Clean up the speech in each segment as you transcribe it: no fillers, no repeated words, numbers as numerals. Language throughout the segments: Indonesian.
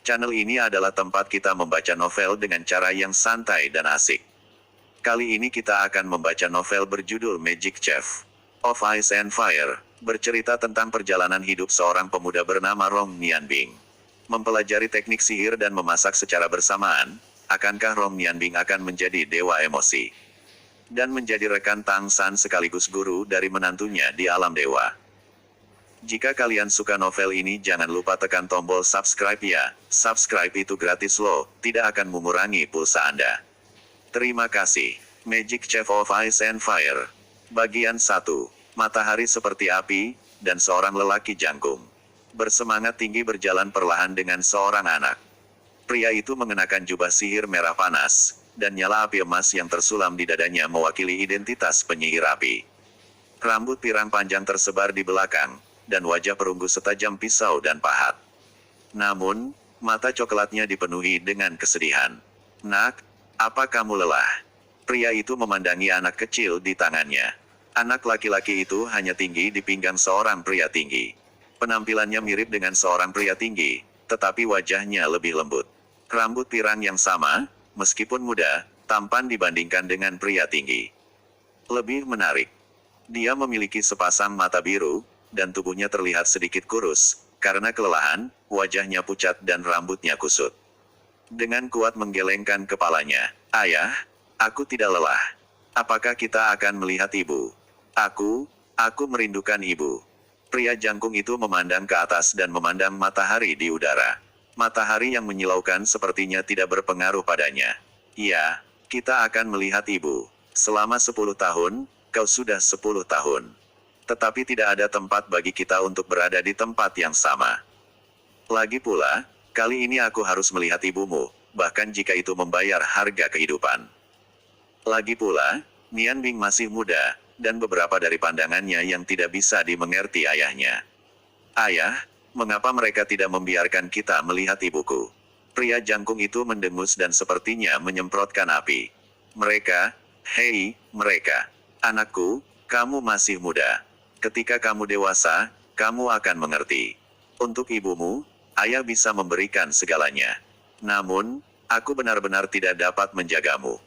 Channel ini adalah tempat kita membaca novel dengan cara yang santai dan asik. Kali ini kita akan membaca novel berjudul Magic Chef of Ice and Fire, bercerita tentang perjalanan hidup seorang pemuda bernama Rong Nianbing. Mempelajari teknik sihir dan memasak secara bersamaan, akankah Rong Nianbing akan menjadi dewa emosi? Dan menjadi rekan Tang San sekaligus guru dari menantunya di alam dewa. Jika kalian suka novel ini jangan lupa tekan tombol subscribe ya, subscribe itu gratis loh, tidak akan mengurangi pulsa Anda. Terima kasih. Magic Chef of Ice and Fire. Bagian 1. Matahari seperti api, dan seorang lelaki jangkung. Bersemangat tinggi berjalan perlahan dengan seorang anak. Pria itu mengenakan jubah sihir merah panas, dan nyala api emas yang tersulam di dadanya mewakili identitas penyihir api. Rambut pirang panjang tersebar di belakang, dan wajah perunggu setajam pisau dan pahat. Namun, mata coklatnya dipenuhi dengan kesedihan. "Nak, apa kamu lelah?" Pria itu memandangi anak kecil di tangannya. Anak laki-laki itu hanya tinggi di pinggang seorang pria tinggi. Penampilannya mirip dengan seorang pria tinggi, tetapi wajahnya lebih lembut. Rambut pirang yang sama, meskipun muda, tampan dibandingkan dengan pria tinggi. Lebih menarik, dia memiliki sepasang mata biru, dan tubuhnya terlihat sedikit kurus, karena kelelahan, wajahnya pucat dan rambutnya kusut. Dengan kuat menggelengkan kepalanya, "Ayah, aku tidak lelah. Apakah kita akan melihat ibu? Aku merindukan ibu." Pria jangkung itu memandang ke atas dan memandang matahari di udara. Matahari yang menyilaukan sepertinya tidak berpengaruh padanya. "Ya, kita akan melihat ibu. Selama 10 tahun, kau sudah 10 tahun. Tetapi tidak ada tempat bagi kita untuk berada di tempat yang sama. Lagi pula, kali ini aku harus melihat ibumu, bahkan jika itu membayar harga kehidupan." Lagi pula, Nianbing masih muda, dan beberapa dari pandangannya yang tidak bisa dimengerti ayahnya. "Ayah, mengapa mereka tidak membiarkan kita melihat ibuku?" Pria jangkung itu mendengus dan sepertinya menyemprotkan api. Hei, mereka. Anakku, kamu masih muda. Ketika kamu dewasa, kamu akan mengerti. Untuk ibumu, ayah bisa memberikan segalanya. Namun, aku benar-benar tidak dapat menjagamu.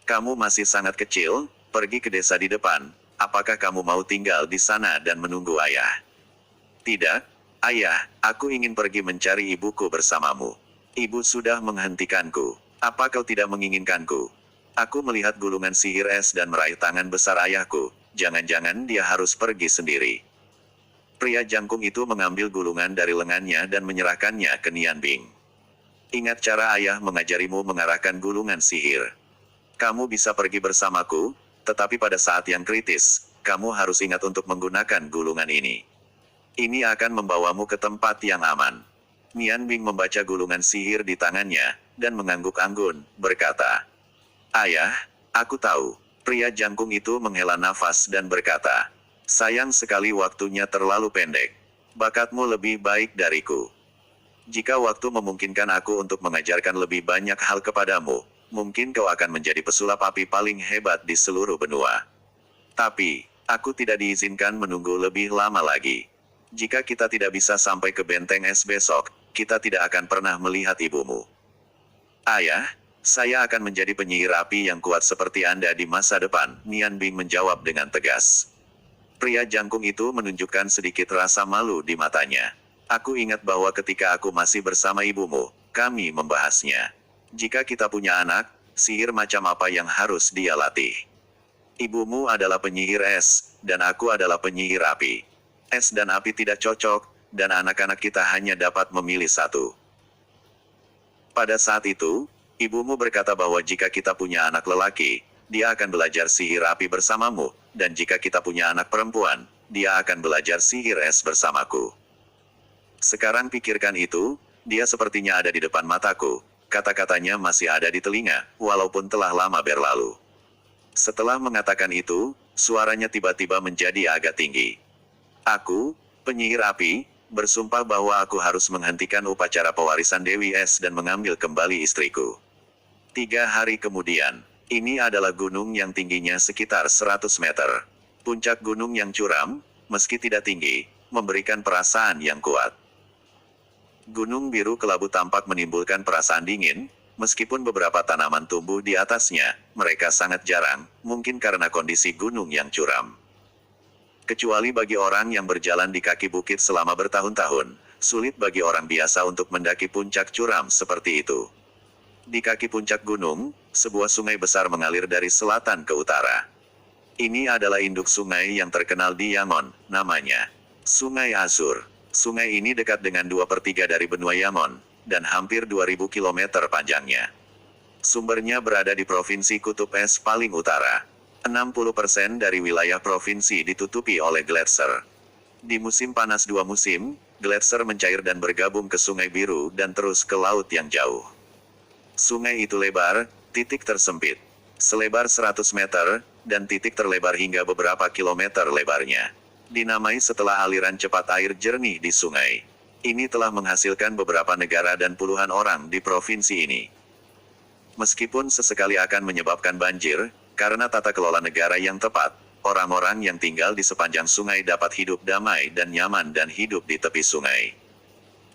Kamu masih sangat kecil, pergi ke desa di depan. Apakah kamu mau tinggal di sana dan menunggu ayah? "Tidak, ayah, aku ingin pergi mencari ibuku bersamamu. Ibu sudah menghentikanku. Apa kau tidak menginginkanku?" Aku melihat gulungan sihir es dan meraih tangan besar ayahku. Jangan-jangan dia harus pergi sendiri. Pria jangkung itu mengambil gulungan dari lengannya dan menyerahkannya ke Nianbing. "Ingat cara ayah mengajarimu mengarahkan gulungan sihir. Kamu bisa pergi bersamaku, tetapi pada saat yang kritis, kamu harus ingat untuk menggunakan gulungan ini. Ini akan membawamu ke tempat yang aman." Nianbing membaca gulungan sihir di tangannya, dan mengangguk anggun, berkata, "Ayah, aku tahu." Pria jangkung itu menghela nafas dan berkata, "Sayang sekali waktunya terlalu pendek. Bakatmu lebih baik dariku. Jika waktu memungkinkan aku untuk mengajarkan lebih banyak hal kepadamu, mungkin kau akan menjadi pesulap api paling hebat di seluruh benua. Tapi, aku tidak diizinkan menunggu lebih lama lagi. Jika kita tidak bisa sampai ke benteng es besok, kita tidak akan pernah melihat ibumu." "Ayah, saya akan menjadi penyihir api yang kuat seperti Anda di masa depan," Nianbing menjawab dengan tegas. Pria jangkung itu menunjukkan sedikit rasa malu di matanya. "Aku ingat bahwa ketika aku masih bersama ibumu, kami membahasnya. Jika kita punya anak, sihir macam apa yang harus dia latih? Ibumu adalah penyihir es, dan aku adalah penyihir api. Es dan api tidak cocok, dan anak-anak kita hanya dapat memilih satu. Pada saat itu, ibumu berkata bahwa jika kita punya anak lelaki, dia akan belajar sihir api bersamamu, dan jika kita punya anak perempuan, dia akan belajar sihir es bersamaku. Sekarang pikirkan itu, dia sepertinya ada di depan mataku, kata-katanya masih ada di telinga, walaupun telah lama berlalu." Setelah mengatakan itu, suaranya tiba-tiba menjadi agak tinggi. "Aku, penyihir api, bersumpah bahwa aku harus menghentikan upacara pewarisan Dewi Es dan mengambil kembali istriku." 3 hari kemudian, ini adalah gunung yang tingginya sekitar 100 meter. Puncak gunung yang curam, meski tidak tinggi, memberikan perasaan yang kuat. Gunung Biru Kelabu tampak menimbulkan perasaan dingin, meskipun beberapa tanaman tumbuh di atasnya, mereka sangat jarang, mungkin karena kondisi gunung yang curam. Kecuali bagi orang yang berjalan di kaki bukit selama bertahun-tahun, sulit bagi orang biasa untuk mendaki puncak curam seperti itu. Di kaki puncak gunung, sebuah sungai besar mengalir dari selatan ke utara. Ini adalah induk sungai yang terkenal di Yangon, namanya Sungai Asur. Sungai ini dekat dengan 2/3 dari benua Yangon, dan hampir 2000 km panjangnya. Sumbernya berada di Provinsi Kutub Es paling utara. 60% dari wilayah provinsi ditutupi oleh gletser. Di musim panas 2 musim, gletser mencair dan bergabung ke Sungai Biru dan terus ke laut yang jauh. Sungai itu lebar, titik tersempit, selebar 100 meter, dan titik terlebar hingga beberapa kilometer lebarnya. Dinamai setelah aliran cepat air jernih di sungai. Ini telah menghasilkan beberapa negara dan puluhan orang di provinsi ini. Meskipun sesekali akan menyebabkan banjir, karena tata kelola negara yang tepat, orang-orang yang tinggal di sepanjang sungai dapat hidup damai dan nyaman dan hidup di tepi sungai.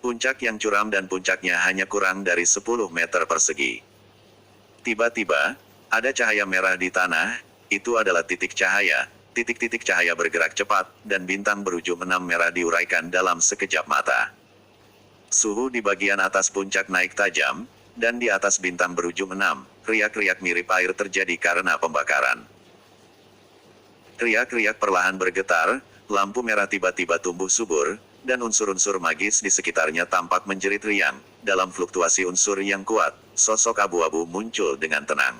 Puncak yang curam dan puncaknya hanya kurang dari 10 meter persegi. Tiba-tiba, ada cahaya merah di tanah, itu adalah titik cahaya. Titik-titik cahaya bergerak cepat, dan bintang berujung 6 merah diuraikan dalam sekejap mata. Suhu di bagian atas puncak naik tajam, dan di atas bintang berujung 6, riak-riak mirip air terjadi karena pembakaran. Riak-riak perlahan bergetar, lampu merah tiba-tiba tumbuh subur, dan unsur-unsur magis di sekitarnya tampak menjerit riang. Dalam fluktuasi unsur yang kuat, sosok abu-abu muncul dengan tenang.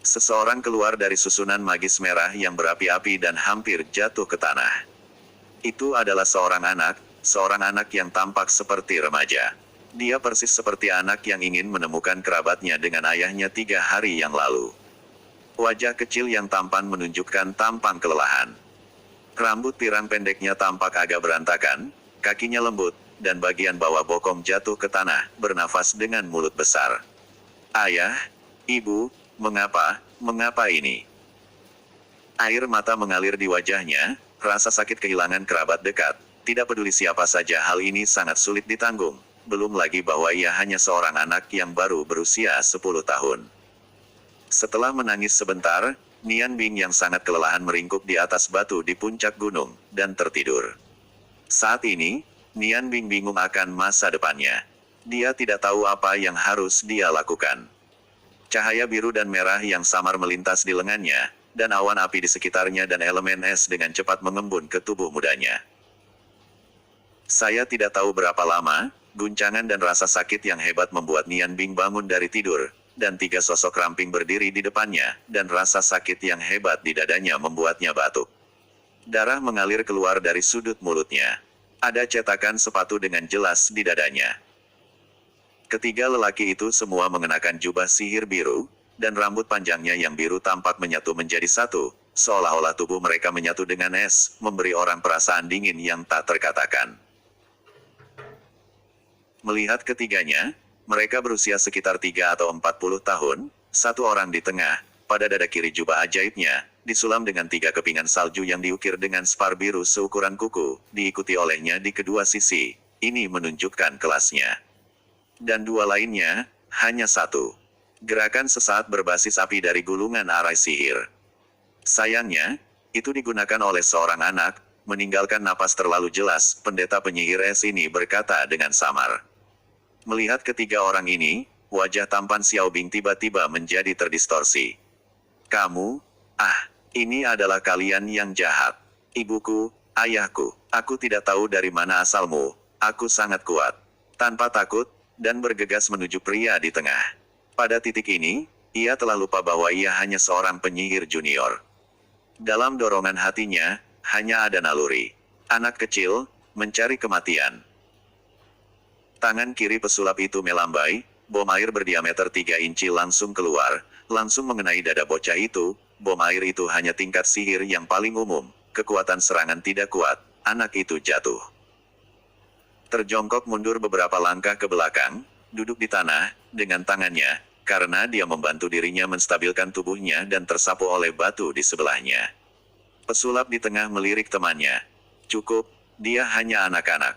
Seseorang keluar dari susunan magis merah yang berapi-api dan hampir jatuh ke tanah. Itu adalah seorang anak yang tampak seperti remaja. Dia persis seperti anak yang ingin menemukan kerabatnya dengan ayahnya 3 hari yang lalu. Wajah kecil yang tampan menunjukkan tampang kelelahan. Rambut pirang pendeknya tampak agak berantakan, kakinya lembut, dan bagian bawah bokong jatuh ke tanah, bernafas dengan mulut besar. Ayah, ibu, mengapa ini? Air mata mengalir di wajahnya, rasa sakit kehilangan kerabat dekat, tidak peduli siapa saja hal ini sangat sulit ditanggung. Belum lagi bahwa ia hanya seorang anak yang baru berusia 10 tahun. Setelah menangis sebentar, Nian Bing yang sangat kelelahan meringkuk di atas batu di puncak gunung, dan tertidur. Saat ini, Nian Bing bingung akan masa depannya. Dia tidak tahu apa yang harus dia lakukan. Cahaya biru dan merah yang samar melintas di lengannya, dan awan api di sekitarnya dan elemen es dengan cepat mengembun ke tubuh mudanya. Saya tidak tahu berapa lama, guncangan dan rasa sakit yang hebat membuat Nian Bing bangun dari tidur, dan 3 sosok ramping berdiri di depannya, dan rasa sakit yang hebat di dadanya membuatnya batuk. Darah mengalir keluar dari sudut mulutnya. Ada cetakan sepatu dengan jelas di dadanya. Ketiga lelaki itu semua mengenakan jubah sihir biru, dan rambut panjangnya yang biru tampak menyatu menjadi satu, seolah-olah tubuh mereka menyatu dengan es, memberi orang perasaan dingin yang tak terkatakan. Melihat ketiganya, mereka berusia sekitar 3 atau 40 tahun, satu orang di tengah, pada dada kiri jubah ajaibnya, disulam dengan 3 kepingan salju yang diukir dengan spar biru seukuran kuku, diikuti olehnya di kedua sisi. Ini menunjukkan kelasnya. Dan 2 lainnya, hanya 1. Gerakan sesaat berbasis api dari gulungan arai sihir. Sayangnya, itu digunakan oleh seorang anak, meninggalkan napas terlalu jelas, pendeta penyihir es ini berkata dengan samar. Melihat ketiga orang ini, wajah tampan Xiao Bing tiba-tiba menjadi terdistorsi. Kamu, ini adalah kalian yang jahat. Ibuku, ayahku, aku tidak tahu dari mana asalmu, aku sangat kuat. Tanpa takut, dan bergegas menuju pria di tengah. Pada titik ini, ia telah lupa bahwa ia hanya seorang penyihir junior. Dalam dorongan hatinya, hanya ada naluri. Anak kecil, mencari kematian. Tangan kiri pesulap itu melambai, bom air berdiameter 3 inci langsung keluar, langsung mengenai dada bocah itu. Bom air itu hanya tingkat sihir yang paling umum, kekuatan serangan tidak kuat, anak itu jatuh. Terjongkok mundur beberapa langkah ke belakang, duduk di tanah, dengan tangannya, karena dia membantu dirinya menstabilkan tubuhnya dan tersapu oleh batu di sebelahnya. Pesulap di tengah melirik temannya. Cukup, dia hanya anak-anak.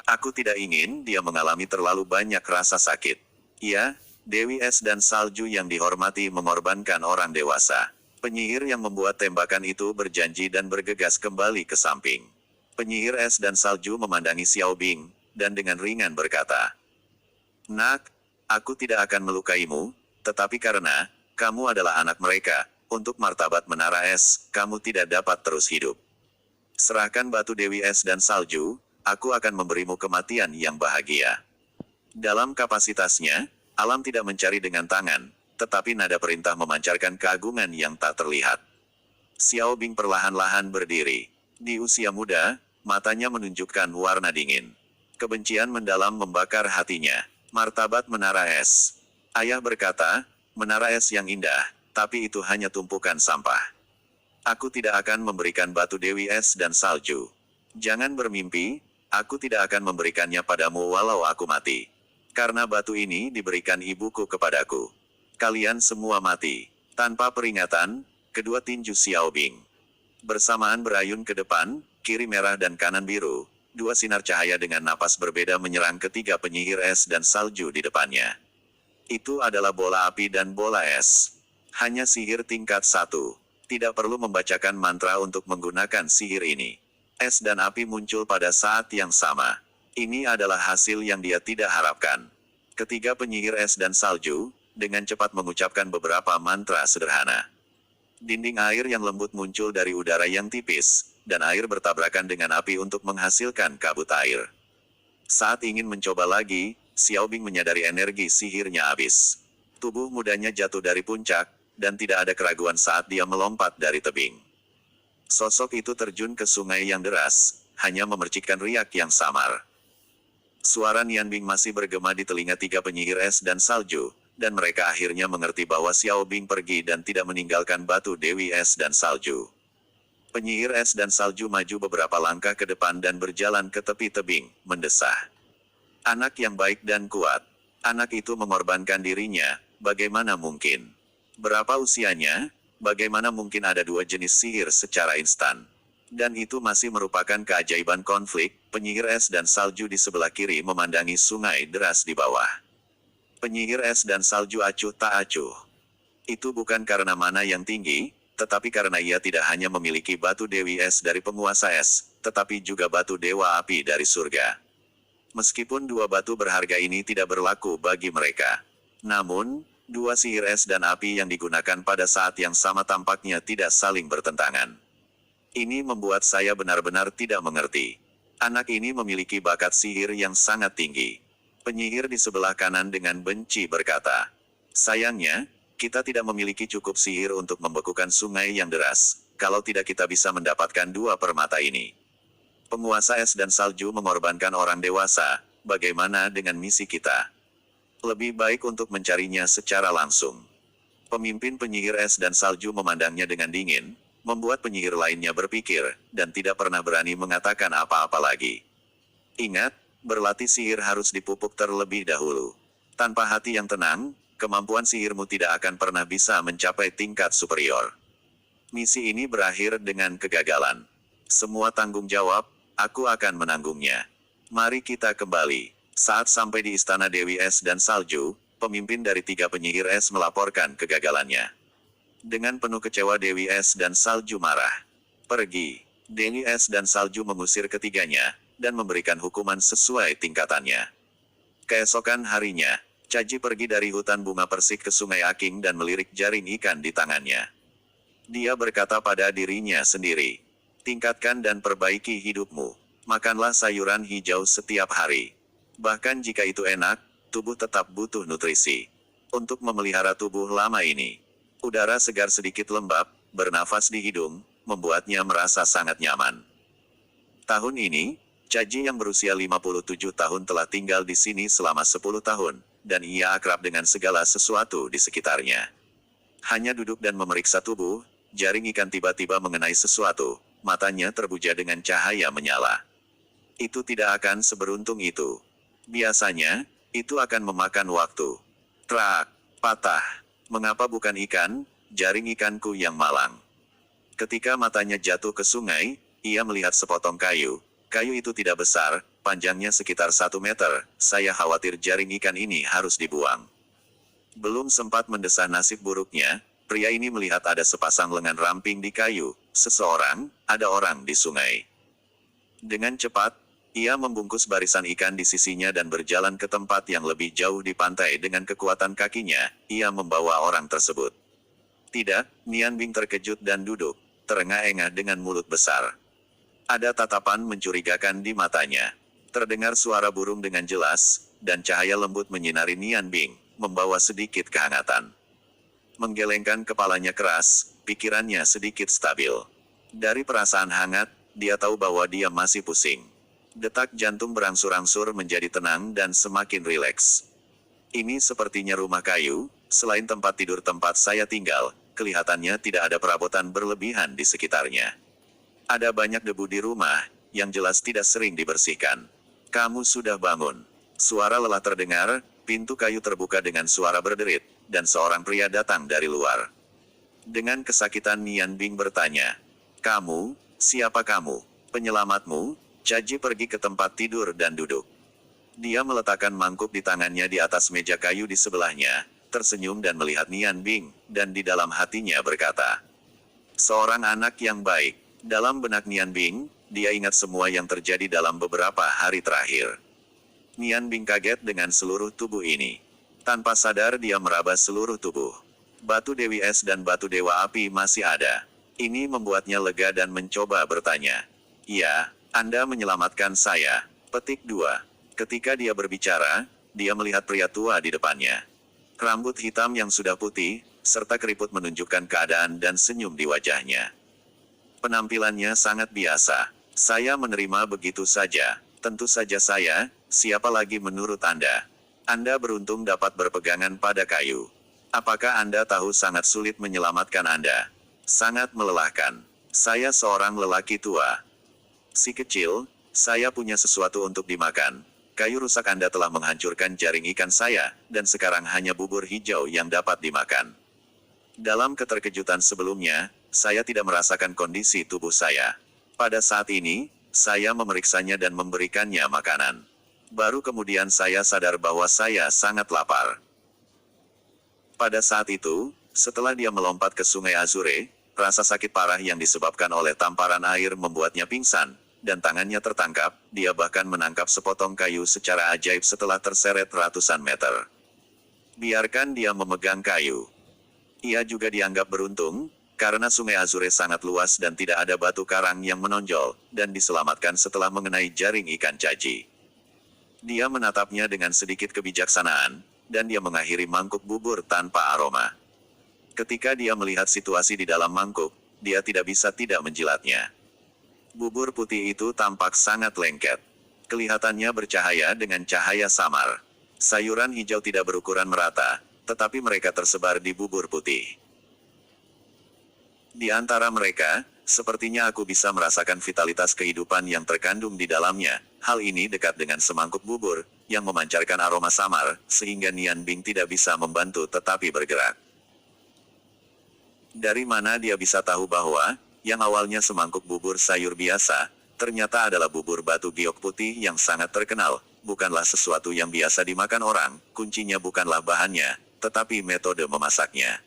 Aku tidak ingin dia mengalami terlalu banyak rasa sakit. Ya, Dewi Es dan Salju yang dihormati mengorbankan orang dewasa. Penyihir yang membuat tembakan itu berjanji dan bergegas kembali ke samping. Penyihir Es dan Salju memandangi Xiao Bing, dan dengan ringan berkata, "Nak, aku tidak akan melukaimu, tetapi karena kamu adalah anak mereka, untuk martabat Menara Es, kamu tidak dapat terus hidup. Serahkan batu Dewi Es dan Salju, aku akan memberimu kematian yang bahagia." Dalam kapasitasnya, alam tidak mencari dengan tangan, tetapi nada perintah memancarkan keagungan yang tak terlihat. Xiao Bing perlahan-lahan berdiri. Di usia muda, matanya menunjukkan warna dingin. Kebencian mendalam membakar hatinya. Martabat Menara Es. Ayah berkata, Menara Es yang indah, tapi itu hanya tumpukan sampah. Aku tidak akan memberikan batu Dewi Es dan Salju. Jangan bermimpi, aku tidak akan memberikannya padamu walau aku mati. Karena batu ini diberikan ibuku kepadaku. Kalian semua mati. Tanpa peringatan, kedua tinju Xiao Bing bersamaan berayun ke depan, kiri merah dan kanan biru. Dua sinar cahaya dengan napas berbeda menyerang ketiga penyihir es dan salju di depannya. Itu adalah bola api dan bola es. Hanya sihir tingkat 1. Tidak perlu membacakan mantra untuk menggunakan sihir ini. Es dan api muncul pada saat yang sama. Ini adalah hasil yang dia tidak harapkan. Ketiga penyihir es dan salju, dengan cepat mengucapkan beberapa mantra sederhana. Dinding air yang lembut muncul dari udara yang tipis, dan air bertabrakan dengan api untuk menghasilkan kabut air. Saat ingin mencoba lagi, Xiao Bing menyadari energi sihirnya habis. Tubuh mudanya jatuh dari puncak, dan tidak ada keraguan saat dia melompat dari tebing. Sosok itu terjun ke sungai yang deras, hanya memercikkan riak yang samar. Suara Nian Bing masih bergema di telinga tiga penyihir es dan salju, dan mereka akhirnya mengerti bahwa Xiao Bing pergi dan tidak meninggalkan batu Dewi Es dan Salju. Penyihir es dan salju maju beberapa langkah ke depan dan berjalan ke tepi tebing, mendesah. Anak yang baik dan kuat. Anak itu mengorbankan dirinya, bagaimana mungkin? Berapa usianya? Bagaimana mungkin ada dua jenis sihir secara instan? Dan itu masih merupakan keajaiban konflik. Penyihir es dan salju di sebelah kiri memandangi sungai deras di bawah. Penyihir es dan salju acuh tak acuh. Itu bukan karena mana yang tinggi, tetapi karena ia tidak hanya memiliki batu Dewi Es dari penguasa es, tetapi juga batu Dewa Api dari surga. Meskipun dua batu berharga ini tidak berlaku bagi mereka. Namun, dua sihir es dan api yang digunakan pada saat yang sama tampaknya tidak saling bertentangan. Ini membuat saya benar-benar tidak mengerti. Anak ini memiliki bakat sihir yang sangat tinggi. Penyihir di sebelah kanan dengan benci berkata, "Sayangnya, kita tidak memiliki cukup sihir untuk membekukan sungai yang deras, kalau tidak kita bisa mendapatkan dua permata ini. Penguasa es dan salju mengorbankan orang dewasa, bagaimana dengan misi kita? Lebih baik untuk mencarinya secara langsung." Pemimpin penyihir es dan salju memandangnya dengan dingin, membuat penyihir lainnya berpikir, dan tidak pernah berani mengatakan apa-apa lagi. Ingat, berlatih sihir harus dipupuk terlebih dahulu. Tanpa hati yang tenang, kemampuan sihirmu tidak akan pernah bisa mencapai tingkat superior. Misi ini berakhir dengan kegagalan. Semua tanggung jawab, aku akan menanggungnya. Mari kita kembali. Saat sampai di istana Dewi Es dan Salju, pemimpin dari tiga penyihir es melaporkan kegagalannya. Dengan penuh kecewa Dewi Es dan Salju marah. Pergi. Dewi Es dan Salju mengusir ketiganya, dan memberikan hukuman sesuai tingkatannya. Keesokan harinya, Caji pergi dari hutan bunga persik ke sungai Aking dan melirik jaring ikan di tangannya. Dia berkata pada dirinya sendiri, tingkatkan dan perbaiki hidupmu. Makanlah sayuran hijau setiap hari. Bahkan jika itu enak, tubuh tetap butuh nutrisi. Untuk memelihara tubuh lama ini, udara segar sedikit lembab, bernafas di hidung, membuatnya merasa sangat nyaman. Tahun ini, Caji yang berusia 57 tahun telah tinggal di sini selama 10 tahun, dan ia akrab dengan segala sesuatu di sekitarnya. Hanya duduk dan memeriksa tubuh, jaring ikan tiba-tiba mengenai sesuatu, matanya terbuja dengan cahaya menyala. Itu tidak akan seberuntung itu. Biasanya, itu akan memakan waktu. Trak, patah. Mengapa bukan ikan, jaring ikanku yang malang? Ketika matanya jatuh ke sungai, ia melihat sepotong kayu. Kayu itu tidak besar, panjangnya sekitar 1 meter, saya khawatir jaring ikan ini harus dibuang. Belum sempat mendesah nasib buruknya, pria ini melihat ada sepasang lengan ramping di kayu, ada orang di sungai. Dengan cepat, ia membungkus barisan ikan di sisinya dan berjalan ke tempat yang lebih jauh di pantai dengan kekuatan kakinya, ia membawa orang tersebut. Tidak, Nian Bing terkejut dan duduk, terengah-engah dengan mulut besar. Ada tatapan mencurigakan di matanya. Terdengar suara burung dengan jelas, dan cahaya lembut menyinari Nian Bing, membawa sedikit kehangatan. Menggelengkan kepalanya keras, pikirannya sedikit stabil. Dari perasaan hangat, dia tahu bahwa dia masih pusing. Detak jantung berangsur-angsur menjadi tenang dan semakin rileks. Ini sepertinya rumah kayu, selain tempat tidur tempat saya tinggal, kelihatannya tidak ada perabotan berlebihan di sekitarnya. Ada banyak debu di rumah, yang jelas tidak sering dibersihkan. Kamu sudah bangun. Suara lelah terdengar, pintu kayu terbuka dengan suara berderit, dan seorang pria datang dari luar. Dengan kesakitan Nian Bing bertanya, "Kamu, siapa kamu? Penyelamatmu?" Caji pergi ke tempat tidur dan duduk. Dia meletakkan mangkuk di tangannya di atas meja kayu di sebelahnya, tersenyum dan melihat Nian Bing, dan di dalam hatinya berkata, "Seorang anak yang baik." Dalam benak Nian Bing, dia ingat semua yang terjadi dalam beberapa hari terakhir. Nian Bing kaget dengan seluruh tubuh ini. Tanpa sadar dia meraba seluruh tubuh. Batu Dewi Es dan batu Dewa Api masih ada. Ini membuatnya lega dan mencoba bertanya, "Ya, Anda menyelamatkan saya." Petik 2. Ketika dia berbicara, dia melihat pria tua di depannya. Rambut hitam yang sudah putih, serta keriput menunjukkan keadaan dan senyum di wajahnya. Penampilannya sangat biasa. "Saya menerima begitu saja. Tentu saja saya, siapa lagi menurut Anda? Anda beruntung dapat berpegangan pada kayu. Apakah Anda tahu sangat sulit menyelamatkan Anda? Sangat melelahkan. Saya seorang lelaki tua. Si kecil, saya punya sesuatu untuk dimakan. Kayu rusak Anda telah menghancurkan jaring ikan saya, dan sekarang hanya bubur hijau yang dapat dimakan." Dalam keterkejutan sebelumnya, saya tidak merasakan kondisi tubuh saya. Pada saat ini, saya memeriksanya dan memberikannya makanan. Baru kemudian saya sadar bahwa saya sangat lapar. Pada saat itu, setelah dia melompat ke Sungai Azure, rasa sakit parah yang disebabkan oleh tamparan air membuatnya pingsan, dan tangannya tertangkap, dia bahkan menangkap sepotong kayu secara ajaib setelah terseret ratusan meter. Biarkan dia memegang kayu. Ia juga dianggap beruntung, karena Sungai Azure sangat luas dan tidak ada batu karang yang menonjol, dan diselamatkan setelah mengenai jaring ikan caji. Dia menatapnya dengan sedikit kebijaksanaan, dan dia mengakhiri mangkuk bubur tanpa aroma. Ketika dia melihat situasi di dalam mangkuk, dia tidak bisa tidak menjilatnya. Bubur putih itu tampak sangat lengket. Kelihatannya bercahaya dengan cahaya samar. Sayuran hijau tidak berukuran merata, tetapi mereka tersebar di bubur putih. Di antara mereka, sepertinya aku bisa merasakan vitalitas kehidupan yang terkandung di dalamnya. Hal ini dekat dengan semangkuk bubur, yang memancarkan aroma samar, sehingga Nian Bing tidak bisa membantu tetapi bergerak. Dari mana dia bisa tahu bahwa, yang awalnya semangkuk bubur sayur biasa, ternyata adalah bubur batu giok putih yang sangat terkenal, bukanlah sesuatu yang biasa dimakan orang, kuncinya bukanlah bahannya, tetapi metode memasaknya.